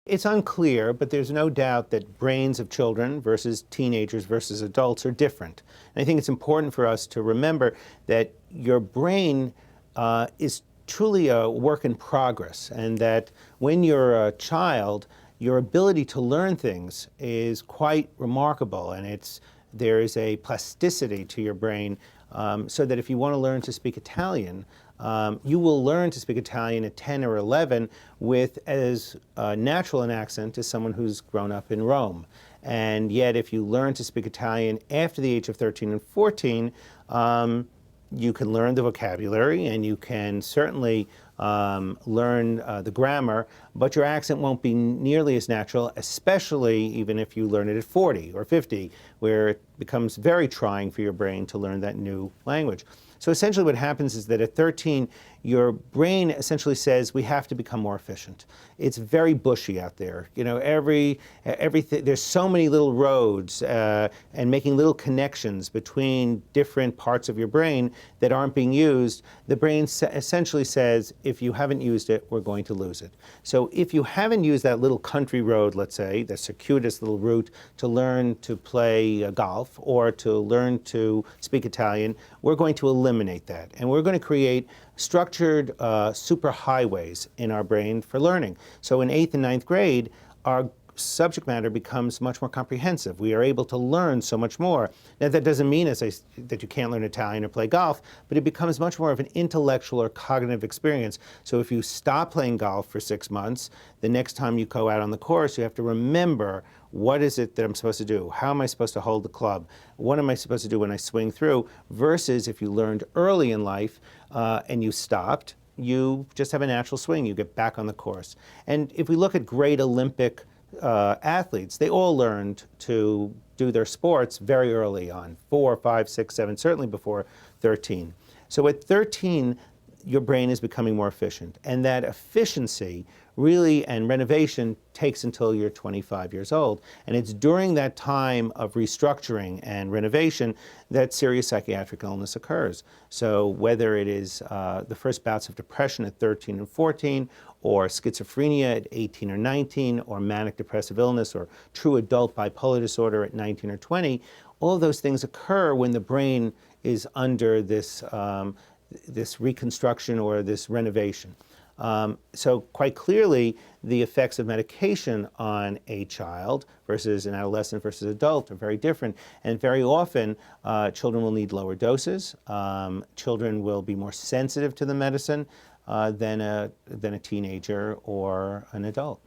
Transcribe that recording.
It's unclear, but there's no doubt that brains of children versus teenagers versus adults are different. And I think it's important for us to remember that your brain is truly a work in progress, and that when you're a child, your ability to learn things is quite remarkable, and there is a plasticity to your brain, so that if you want to learn to speak Italian, you will learn to speak Italian at 10 or 11 with as natural an accent as someone who's grown up in Rome. And yet, if you learn to speak Italian after the age of 13 and 14, you can learn the vocabulary, and you can certainly learn the grammar, but your accent won't be nearly as natural, especially even if you learn it at 40 or 50, where it becomes very trying for your brain to learn that new language. So essentially what happens is that at 13, your brain essentially says, we have to become more efficient. It's very bushy out there. You know, everything, there's so many little roads and making little connections between different parts of your brain that aren't being used. The brain essentially says, if you haven't used it, we're going to lose it. So if you haven't used that little country road, let's say, the circuitous little route to learn to play golf or to learn to speak Italian, we're going to eliminate that. And we're going to create structured superhighways in our brain for learning. So in 8th and 9th grade, our subject matter becomes much more comprehensive. We are able to learn so much more. Now, that doesn't mean that you can't learn Italian or play golf, but it becomes much more of an intellectual or cognitive experience. So if you stop playing golf for 6 months, the next time you go out on the course, you have to remember, what is it that I'm supposed to do? How am I supposed to hold the club? What am I supposed to do when I swing through? Versus if you learned early in life and you stopped, you just have a natural swing. You get back on the course. And if we look at great Olympic athletes, they all learned to do their sports very early on, 4, 5, 6, 7, certainly before 13. So at 13, your brain is becoming more efficient. And that efficiency really, and renovation, takes until you're 25 years old. And it's during that time of restructuring and renovation that serious psychiatric illness occurs. So whether it is the first bouts of depression at 13 and 14, or schizophrenia at 18 or 19, or manic depressive illness, or true adult bipolar disorder at 19 or 20, all of those things occur when the brain is under this reconstruction or this renovation. So quite clearly, the effects of medication on a child versus an adolescent versus adult are very different. And very often, children will need lower doses. Children will be more sensitive to the medicine than a teenager or an adult.